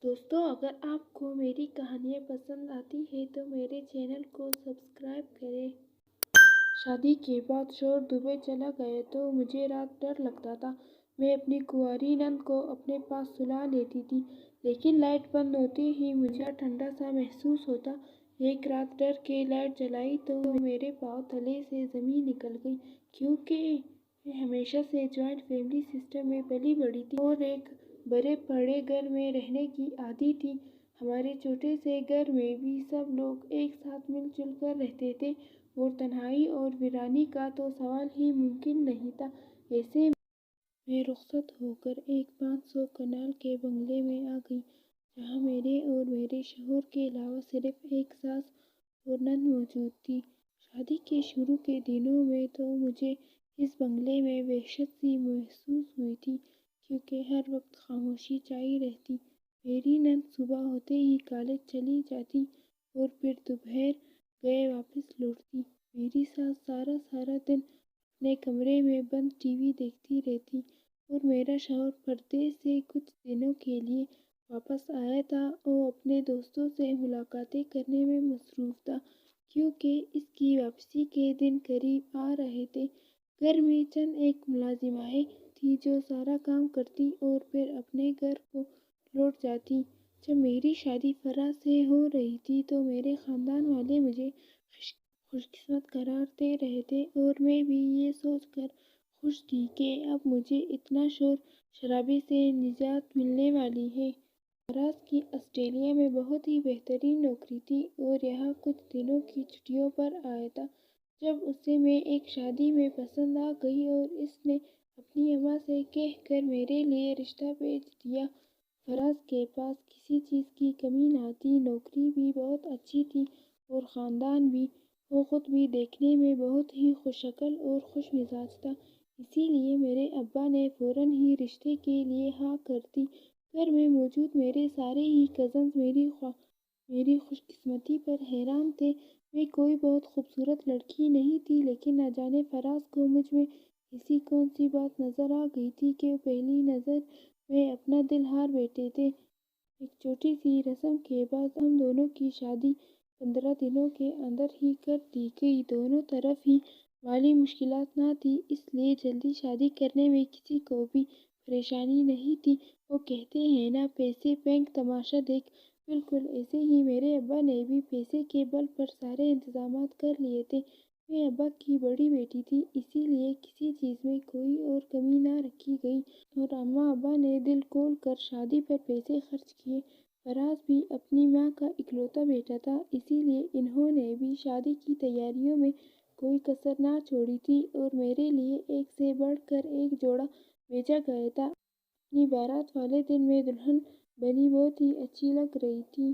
دوستوں، اگر آپ کو میری کہانیاں پسند آتی ہیں تو میرے چینل کو سبسکرائب کریں۔ شادی کے بعد شوہر دبئی چلا گیا تو مجھے رات ڈر لگتا تھا۔ میں اپنی کنواری نند کو اپنے پاس سلا لیتی تھی، لیکن لائٹ بند ہوتے ہی مجھے ٹھنڈا سا محسوس ہوتا۔ ایک رات ڈر کے لائٹ جلائی تو میرے پاؤں تلے سے زمین نکل گئی، کیونکہ میں ہمیشہ سے جوائنٹ فیملی سسٹم میں پلی بڑھی تھی اور ایک بڑے پڑے گھر میں رہنے کی عادی تھی۔ ہمارے چھوٹے سے گھر میں بھی سب لوگ ایک ساتھ مل جل کر رہتے تھے اور تنہائی اور ویرانی کا تو سوال ہی ممکن نہیں تھا۔ ایسے میں رخصت ہو کر ایک 500 کنال کے بنگلے میں آ گئی، جہاں میرے اور میرے شوہر کے علاوہ صرف ایک ساس اور نند موجود تھی۔ شادی کے شروع کے دنوں میں تو مجھے اس بنگلے میں وحشت سی محسوس ہوئی تھی، کیونکہ ہر وقت خاموشی چھائی رہتی۔ میری نند صبح ہوتے ہی کالج چلی جاتی اور پھر دوپہر گئے واپس لوٹتی۔ میری ساس سارا دن اپنے کمرے میں بند ٹی وی دیکھتی رہتی اور میرا شوہر پردیس سے کچھ دنوں کے لیے واپس آیا تھا۔ وہ اپنے دوستوں سے ملاقاتیں کرنے میں مصروف تھا، کیونکہ اس کی واپسی کے دن قریب آ رہے تھے۔ گھر میں چند ایک ملازمائیں تھیں جو سارا کام کرتی اور پھر اپنے گھر کو لوٹ جاتی۔ جب میری شادی فراز سے ہو رہی تھی تو میرے خاندان والے مجھے خوش قسمت قرار دے رہے تھے، اور میں بھی یہ سوچ کر خوش تھی کہ اب مجھے اتنا شور شرابے سے نجات ملنے والی ہے۔ فراز کی آسٹریلیا میں بہت ہی بہترین نوکری تھی اور یہاں کچھ دنوں کی چھٹیوں پر آیا تھا۔ جب اسے میں ایک شادی میں پسند آ گئی اور اس نے اپنی اماں سے کہہ کر میرے لیے رشتہ بھیج دیا۔ فراز کے پاس کسی چیز کی کمی نہ تھی، نوکری بھی بہت اچھی تھی اور خاندان بھی۔ وہ خود بھی دیکھنے میں بہت ہی خوش شکل اور خوش مزاج تھا، اسی لیے میرے ابا نے فوراً ہی رشتے کے لیے ہاں کر دی۔ گھر میں موجود میرے سارے ہی کزنز میری خوش قسمتی پر حیران تھے۔ میں کوئی بہت خوبصورت لڑکی نہیں تھی، لیکن نہ جانے فراز کو مجھ میں ایسی کون سی بات نظر آ گئی تھی کہ وہ پہلی نظر میں اپنا دل ہار بیٹھے تھے۔ ایک چھوٹی سی رسم کے بعد ہم دونوں کی شادی 15 دنوں کے اندر ہی کر دی گئی۔ دونوں طرف ہی مالی مشکلات نہ تھی، اس لیے جلدی شادی کرنے میں کسی کو بھی پریشانی نہیں تھی۔ وہ کہتے ہیں نا، پیسے پھینک تماشا دیکھ، بالکل ایسے ہی میرے ابا نے بھی پیسے کے بل پر سارے انتظامات کر لیے تھے۔ میں ابا کی بڑی بیٹی تھی، اسی لیے کسی چیز میں کوئی اور کمی نہ رکھی گئی اور اماں ابا نے دل کھول کر شادی پر پیسے خرچ کیے۔ فراز بھی اپنی ماں کا اکلوتا بیٹا تھا، اسی لیے انہوں نے بھی شادی کی تیاریوں میں کوئی کسر نہ چھوڑی تھی اور میرے لیے ایک سے بڑھ کر ایک جوڑا بھیجا گیا تھا۔ اپنی بارات والے دن میں دلہن بنی بہت ہی اچھی لگ رہی تھی۔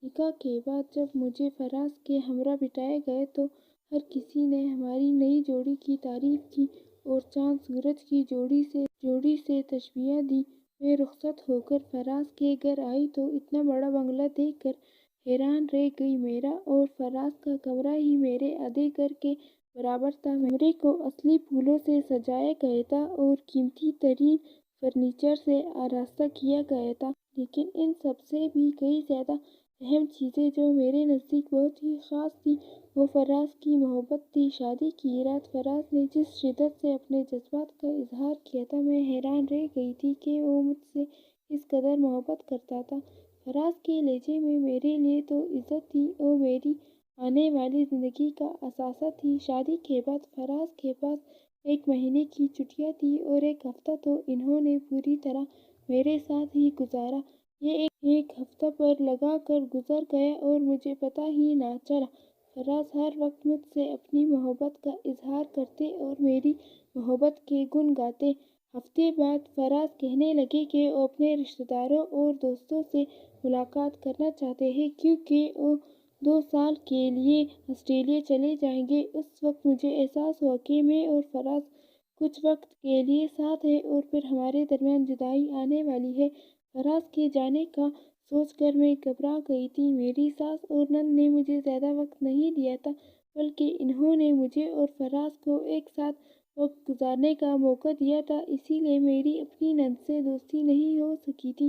نکاح کے بعد جب مجھے فراز کے ہمراہ بٹھایا گیا تو ہر کسی نے ہماری نئی جوڑی کی تعریف کی اور چاند سورج کی جوڑی سے تشبیہ دی۔ میں رخصت ہو کر فراز کے گھر آئی تو اتنا بڑا بنگلہ دیکھ کر حیران رہ گئی۔ میرا اور فراز کا کمرہ ہی میرے آدھے گھر کے برابر تھا۔ کمرے کو اصلی پھولوں سے سجایا گیا تھا اور قیمتی ترین فرنیچر سے آراستہ کیا گیا تھا، لیکن ان سب سے بھی کئی زیادہ اہم چیزیں جو میرے نزدیک بہت ہی خاص تھیں، وہ فراز کی محبت تھی۔ شادی کی رات فراز نے جس شدت سے اپنے جذبات کا اظہار کیا تھا، میں حیران رہ گئی تھی کہ وہ مجھ سے اس قدر محبت کرتا تھا۔ فراز کے لہجے میں میرے لیے تو عزت تھی، وہ میری آنے والی زندگی کا اثاثہ تھی۔ شادی کے بعد فراز کے پاس 1 مہینے کی چھٹیاں تھیں اور ایک ہفتہ تو انہوں نے پوری طرح میرے ساتھ ہی گزارا۔ یہ ایک ہفتہ پر لگا کر گزر گیا اور مجھے پتہ ہی نہ چلا۔ فراز ہر وقت مجھ سے اپنی محبت کا اظہار کرتے اور میری محبت کے گن گاتے۔ ہفتے بعد فراز کہنے لگے کہ وہ اپنے رشتہ داروں اور دوستوں سے ملاقات کرنا چاہتے ہیں، کیونکہ وہ 2 سال کے لیے آسٹریلیا چلے جائیں گے۔ اس وقت مجھے احساس ہوا کہ میں اور فراز کچھ وقت کے لیے ساتھ ہیں اور پھر ہمارے درمیان جدائی آنے والی ہے۔ فراز کے جانے کا سوچ کر میں گھبرا گئی تھی۔ میری ساس اور نند نے مجھے زیادہ وقت نہیں دیا تھا، بلکہ انہوں نے مجھے اور فراز کو ایک ساتھ وقت گزارنے کا موقع دیا تھا، اسی لیے میری اپنی نند سے دوستی نہیں ہو سکی تھی۔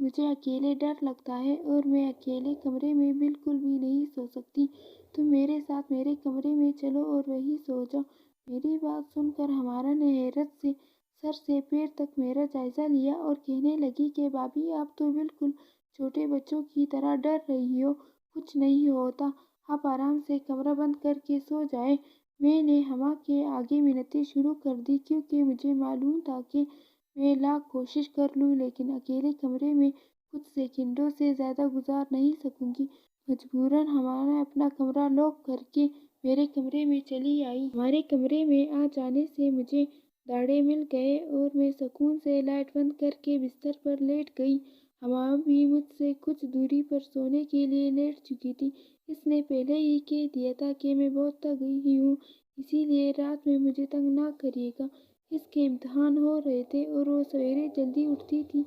مجھے اکیلے ڈر لگتا ہے اور میں اکیلے کمرے میں بالکل بھی نہیں سو سکتی۔ تم میرے ساتھ میرے کمرے میں چلو اور وہیں سو جاؤ۔ میری بات سن کر ہمارا نے حیرت سے سر سے پیر تک میرا جائزہ لیا اور کہنے لگی کہ بھابھی آپ تو بالکل چھوٹے بچوں کی طرح ڈر رہی ہو، کچھ نہیں ہوتا، آپ آرام سے کمرہ بند کر کے سو جائیں۔ میں نے ہما کے آگے منتیں شروع کر دی کیونکہ مجھے معلوم تھا کہ میں لاکھ کوشش کر لوں لیکن اکیلے کمرے میں کچھ سیکنڈوں سے زیادہ گزار نہیں سکوں گی۔ مجبوراً ہما نے اپنا کمرہ لاک کر کے میرے کمرے میں چلی آئی۔ ہمارے کمرے میں آ جانے سے مجھے داڑے مل گئے اور میں سکون سے لائٹ بند کر کے بستر پر لیٹ گئی۔ ہما بھی مجھ سے کچھ دوری پر سونے کے لیے لیٹ چکی تھی۔ اس نے پہلے ہی کہہ دیا تھا کہ میں بہت تھک گئی ہوں، اسی لیے رات میں مجھے تنگ نہ کریے گا۔ اس کے امتحان ہو رہے تھے اور وہ سویرے جلدی اٹھتی تھی،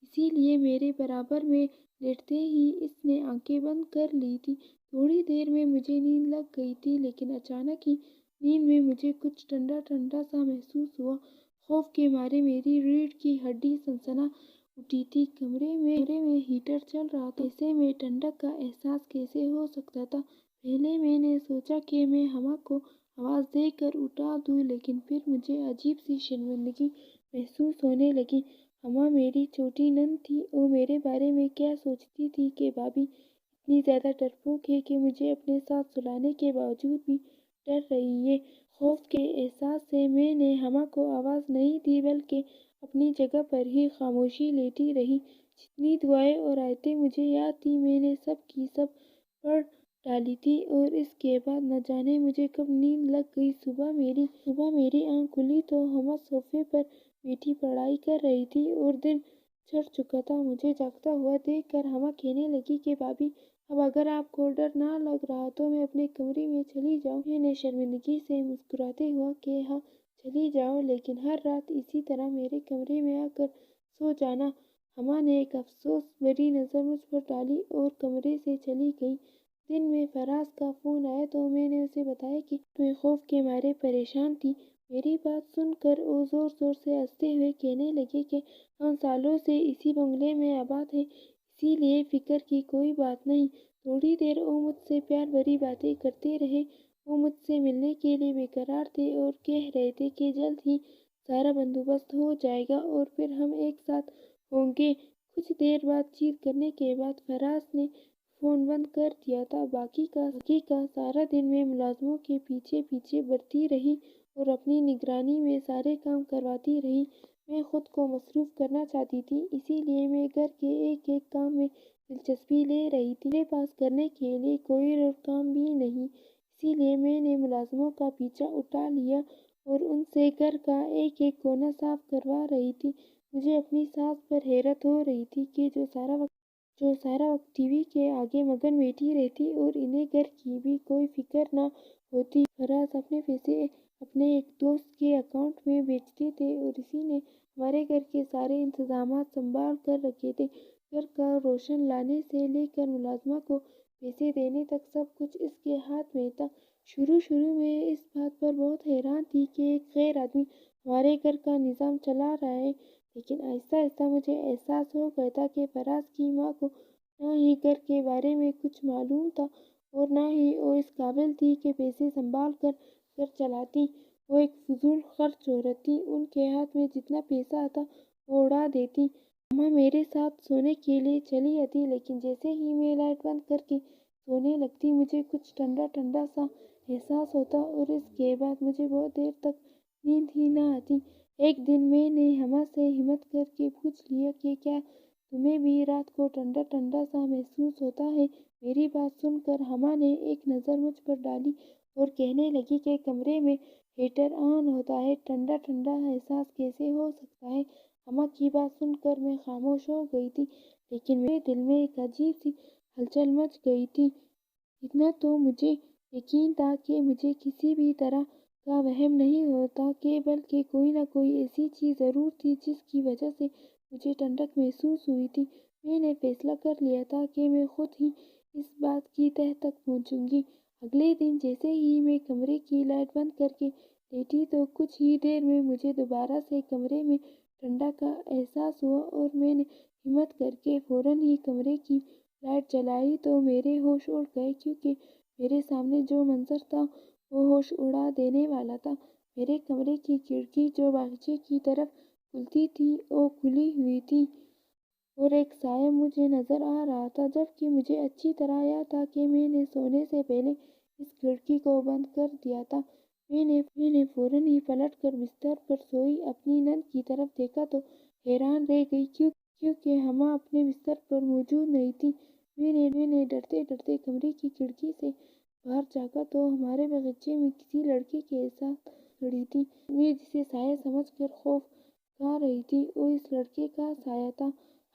اسی لیے میرے برابر میں لیٹتے ہی اس نے آنکھیں بند کر لی تھی۔ تھوڑی دیر میں مجھے نیند لگ گئی تھی لیکن اچانک ہی نیند میں مجھے کچھ ٹھنڈا ٹھنڈا سا محسوس ہوا۔ خوف کے مارے میری ریڑھ کی ہڈی سنسنا اٹھی تھی۔ کمرے میں ہیٹر چل رہا تھا، ایسے میں ٹھنڈک کا احساس کیسے ہو سکتا تھا؟ پہلے میں نے سوچا کہ میں ہما کو آواز دے کر اٹھا دوں لیکن پھر مجھے عجیب سی شرمندگی محسوس ہونے لگی۔ ہما میری چھوٹی نند تھی، وہ میرے بارے میں کیا سوچتی تھی کہ بھابھی اتنی زیادہ ڈرپوک ہے کہ مجھے اپنے ساتھ سلانے کے باوجود بھی ڈر رہی ہے۔ خوف کے احساس سے میں نے ہما کو آواز نہیں دی بلکہ اپنی جگہ پر ہی خاموشی لیٹی رہی۔ جتنی دعائیں اور آیتیں مجھے یاد تھی میں نے سب کی سب پڑھ ڈالی تھی اور اس کے بعد نہ جانے مجھے کب نیند لگ گئی۔ صبح میری آنکھ کھلی تو ہما صوفے پر بیٹھی پڑھائی کر رہی تھی اور دن چڑھ چکا تھا۔ مجھے جاگتا ہوا دیکھ کر ہما کہنے لگی کہ بھابھی اب اگر آپ کو ڈر نہ لگ رہا تو میں اپنے کمرے میں چلی جاؤں۔ میں نے شرمندگی سے مسکراتے ہوا کہ ہاں چلی جاؤ لیکن ہر رات اسی طرح میرے کمرے میں آ کر سو جانا۔ ہما نے ایک افسوس بھری نظر مجھ پر ڈالی اور کمرے سے چلی گئی۔ دن میں فراز کا فون آیا تو میں نے اسے بتایا کہ میں خوف کے مارے پریشان تھی۔ میری بات سن کر وہ زور زور سے ہنستے ہوئے کہنے لگے کہ ہم سالوں سے اسی بنگلے میں آباد ہیں، اسی لیے فکر کی کوئی بات نہیں۔ تھوڑی دیر وہ مجھ سے پیار بھری باتیں کرتے رہے۔ وہ مجھ سے ملنے کے لیے بے قرار تھے اور کہہ رہے تھے کہ جلد ہی سارا بندوبست ہو جائے گا اور پھر ہم ایک ساتھ ہوں گے۔ کچھ دیر بات چیت کرنے کے بعد فراز نے فون بند کر دیا تھا۔ باقی کا سارا دن میں ملازموں کے پیچھے پیچھے بھرتی رہی اور اپنی نگرانی میں سارے کام کرواتی رہی۔ میں خود کو مصروف کرنا چاہتی تھی، اسی لیے میں گھر کے ایک ایک کام میں دلچسپی لے رہی تھی۔ میرے پاس کرنے کے لیے کوئی اور کام بھی نہیں، اسی لیے میں نے ملازموں کا پیچھا اٹھا لیا اور ان سے گھر کا ایک ایک کونا صاف کروا رہی تھی۔ مجھے اپنی ساس پر حیرت ہو رہی تھی کہ جو سارا وقت ٹی وی کے آگے مگن بیٹھی رہتی اور انہیں گھر کی بھی کوئی فکر نہ ہوتی۔ فراز اپنے پیسے اپنے ایک دوست کے اکاؤنٹ میں بھیجتے تھے اور اسی نے ہمارے گھر کے سارے انتظامات سنبھال کر رکھے تھے۔ گھر کا روشن لانے سے لے کر ملازمہ کو پیسے دینے تک سب کچھ اس کے ہاتھ میں تھا۔ شروع میں اس بات پر بہت حیران تھی کہ ایک غیر آدمی ہمارے گھر کا نظام چلا رہا ہے، لیکن آہستہ آہستہ مجھے احساس ہو گیا تھا کہ فراز کی ماں کو نہ ہی گھر کے بارے میں کچھ معلوم تھا اور نہ ہی وہ اس قابل تھی کہ پیسے سنبھال کر گھر چلاتی۔ وہ ایک فضول خرچ عورت تھی، ان کے ہاتھ میں جتنا پیسہ آتا وہ اڑا دیتی۔ ہما میرے ساتھ سونے کے لیے چلی آتی لیکن جیسے ہی میں لائٹ بند کر کے سونے لگتی مجھے کچھ ٹھنڈا ٹھنڈا سا احساس ہوتا اور اس کے بعد مجھے بہت دیر تک نیند ہی نہ آتی۔ ایک دن میں نے ہما سے ہمت کر کے پوچھ لیا کہ کیا تمہیں بھی رات کو ٹھنڈا ٹھنڈا سا محسوس ہوتا ہے؟ میری بات سن کر ہما نے ایک نظر مجھ پر ڈالی اور کہنے لگی کہ کمرے میں ہیٹر آن ہوتا ہے، ٹھنڈا ٹھنڈا احساس کیسے ہو سکتا ہے؟ ہما کی بات سن کر میں خاموش ہو گئی تھی لیکن میرے دل میں ایک عجیب سی ہلچل مچ گئی تھی۔ اتنا تو مجھے یقین تھا کہ مجھے کسی بھی طرح کا وہم نہیں ہوتا کہ بلکہ کوئی نہ کوئی ایسی چیز ضرور تھی جس کی وجہ سے مجھے ٹھنڈک محسوس ہوئی تھی۔ میں نے فیصلہ کر لیا تھا کہ میں خود ہی اس بات کی تہہ تک پہنچوں گی۔ اگلے دن جیسے ہی میں کمرے کی لائٹ بند کر کے لیٹی تو کچھ ہی دیر میں مجھے دوبارہ سے کمرے میں ٹھنڈا کا احساس ہوا اور میں نے ہمت کر کے فوراً ہی کمرے کی لائٹ جلائی تو میرے ہوش اڑ گئے، کیونکہ میرے سامنے جو منظر تھا وہ ہوش اڑا دینے والا تھا۔ میرے کمرے کی کھڑکی جو باغیچے کی طرف کھلتی تھی وہ کھلی ہوئی تھی اور ایک سایہ مجھے نظر آ رہا تھا، جبکہ مجھے اچھی طرح یاد تھا کہ میں نے سونے سے پہلے اس کھڑکی کو بند کر دیا تھا۔ میں نے فوراً ہی پلٹ کر بستر پر سوئی اپنی نند کی طرف دیکھا تو حیران رہ گئی، کیونکہ ہما اپنے بستر پر موجود نہیں تھی۔ میں نے ڈرتے ڈرتے کمرے کی کھڑکی سے باہر جھانکا تو ہمارے باغیچے میں کسی لڑکے کے ساتھ کھڑی تھی۔ میں جسے سایہ سمجھ کر خوف کھا رہی تھی وہ اس لڑکے کا سایہ تھا۔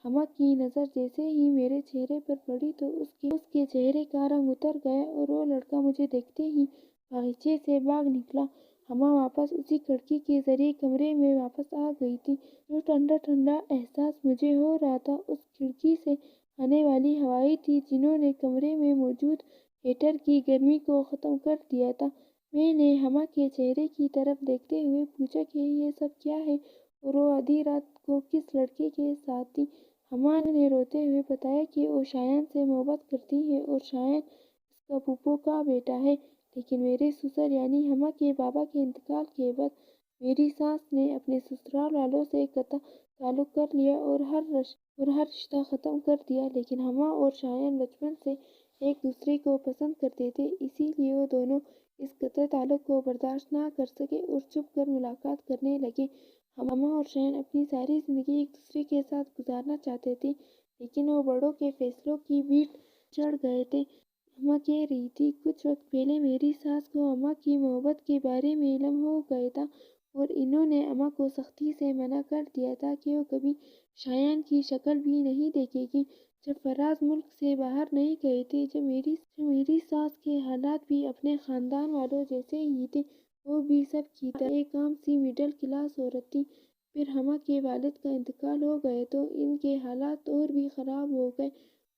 ہما کی نظر جیسے ہی میرے چہرے پر پڑی تو اس کے چہرے کا رنگ اتر گیا اور وہ لڑکا مجھے دیکھتے ہی باغیچے سے بھاگ نکلا۔ ہما واپس اسی کھڑکی کے ذریعے کمرے میں واپس آ گئی تھی۔ جو ٹھنڈا ٹھنڈا احساس مجھے ہو رہا تھا اس کھڑکی سے آنے والی ہوائیں تھی جنہوں نے کمرے میں موجود ہیٹر کی گرمی کو ختم کر دیا تھا۔ میں نے ہما کے چہرے کی طرف دیکھتے ہوئے پوچھا کہ یہ سب کیا ہے اور وہ آدھی رات کو کس لڑکے کے ساتھ تھی۔ ہما نے روتے ہوئے بتایا کہ وہ شایان سے محبت کرتی ہے اور شایان اس کا پھوپھو کا بیٹا ہے، لیکن میرے سسر یعنی ہما کے بابا کے انتقال کے بعد میری ساس نے اپنے سسرال والوں سے قطع تعلق کر لیا اور ہر رشتہ ختم کر دیا۔ لیکن ہما اور شایان بچپن سے ایک دوسرے کو پسند کرتے تھے، اسی لیے وہ دونوں اس قطع تعلق کو برداشت نہ کر سکے اور چھپ کر ملاقات کرنے لگے۔ ہما اور شایان اپنی ساری زندگی ایک دوسرے کے ساتھ گزارنا چاہتے تھے، لیکن وہ بڑوں کے فیصلوں کی بھیٹ چڑھ گئے تھے۔ ہما کہہ رہی تھی، کچھ وقت پہلے میری ساس کو اماں کی محبت کے بارے میں علم ہو گیا تھا اور انہوں نے اماں کو سختی سے منع کر دیا تھا کہ وہ کبھی شایان کی شکل بھی نہیں دیکھے گی جب فراز ملک سے باہر نہیں گئے تھے۔ جب میری ساس کے حالات بھی اپنے خاندان والوں جیسے ہی تھے، وہ بھی سب کی طرح ایک عام سی مڈل کلاس عورت تھی۔ پھر ہما کے والد کا انتقال ہو گیا تو ان کے حالات اور بھی خراب ہو گئے۔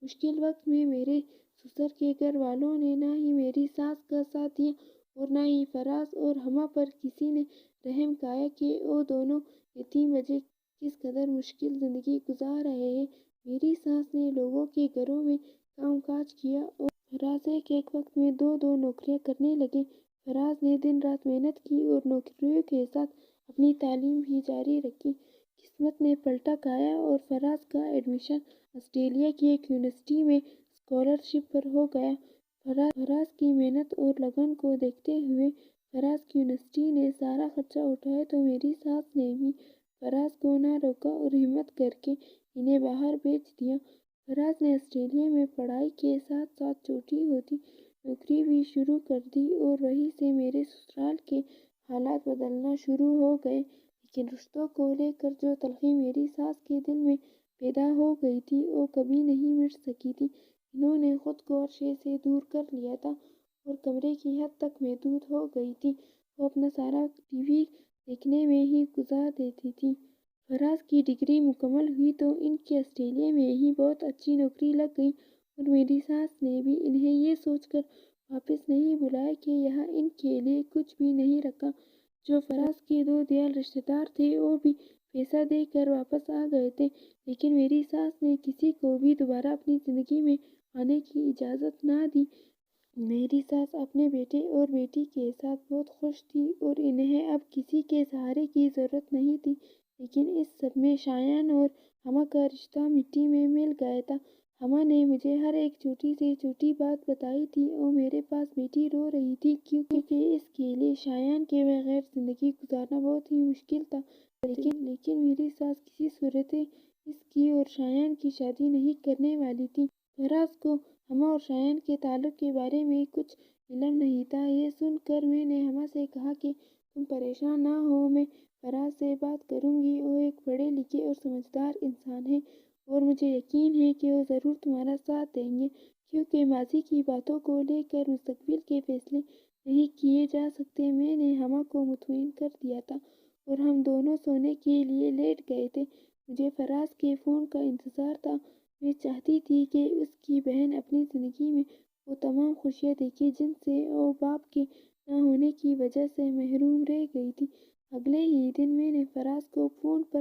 مشکل وقت میں میرے سسر کے گھر والوں نے نہ ہی میری ساس کا ساتھ دیا اور نہ ہی فراز اور ہما پر کسی نے رحم کھایا کہ وہ دونوں یتیم بچے کس قدر مشکل زندگی گزار رہے ہیں۔ میری ساس نے لوگوں کے گھروں میں کام کاج کیا اور فراز ایک وقت میں دو نوکریاں کرنے لگے۔ فراز نے دن رات محنت کی اور نوکریوں کے ساتھ اپنی تعلیم بھی جاری رکھی۔ قسمت نے پلٹا کھایا اور فراز کا ایڈمیشن آسٹریلیا کی ایک یونیورسٹی میں اسکالرشپ پر ہو گیا۔ فراز کی محنت اور لگن کو دیکھتے ہوئے فراز کی یونیورسٹی نے سارا خرچہ اٹھایا تو میری ساس نے بھی فراز کو نہ روکا اور ہمت کر کے انہیں باہر بھیج دیا۔ فراز نے آسٹریلیا میں پڑھائی کے ساتھ ساتھ چھوٹی ہوتی نوکری بھی شروع کر دی اور وہیں سے میرے سسرال کے حالات بدلنا شروع ہو گئے۔ لیکن رشتوں کو لے کر جو تلخی میری ساس کے دل میں پیدا ہو گئی تھی وہ کبھی نہیں مٹ سکی تھی۔ انہوں نے خود کو ہر شے سے دور کر لیا تھا اور کمرے کی حد تک محدود ہو گئی تھی۔ وہ اپنا سارا وقت ٹی وی دیکھنے میں ہی گزار دیتی تھی۔ فراز کی ڈگری مکمل ہوئی تو ان کی آسٹریلیا میں ہی بہت اچھی نوکری لگ گئی اور میری ساس نے بھی انہیں یہ سوچ کر واپس نہیں بلایا کہ یہاں ان کے لیے کچھ بھی نہیں رکھا۔ جو فراز کے دو دیال رشتے دار تھے وہ بھی پیسہ دے کر واپس آ گئے تھے، لیکن میری ساس نے کسی کو بھی دوبارہ اپنی زندگی میں آنے کی اجازت نہ دی۔ میری ساس اپنے بیٹے اور بیٹی کے ساتھ بہت خوش تھی اور انہیں اب کسی کے سہارے کی ضرورت نہیں تھی۔ لیکن اس سب میں شایان اور ہما کا رشتہ مٹی میں مل گیا تھا۔ ہما نے مجھے ہر ایک چھوٹی سے چھوٹی بات بتائی تھی۔ وہ میرے پاس بیٹھی رو رہی تھی کیونکہ اس کے لیے شایان کے بغیر زندگی گزارنا بہت ہی مشکل تھا، لیکن میری ساس کسی صورت اس کی اور شایان کی شادی نہیں کرنے والی تھی۔ فراز کو ہما اور شایان کے تعلق کے بارے میں کچھ علم نہیں تھا۔ یہ سن کر میں نے ہما سے کہا کہ تم پریشان نہ ہو، میں فراز سے بات کروں گی۔ وہ ایک پڑھے لکھے اور سمجھدار انسان ہے اور مجھے یقین ہے کہ وہ ضرور تمہارا ساتھ دیں گے، کیونکہ ماضی کی باتوں کو لے کر مستقبل کے فیصلے نہیں کیے جا سکتے۔ میں نے ہما کو مطمئن کر دیا تھا اور ہم دونوں سونے کے لیے لیٹ گئے تھے۔ مجھے فراز کے فون کا انتظار تھا۔ میں چاہتی تھی کہ اس کی بہن اپنی زندگی میں وہ تمام خوشیاں دیکھے جن سے وہ باپ کے نہ ہونے کی وجہ سے محروم رہ گئی تھی۔ اگلے ہی دن میں نے فراز کو فون پر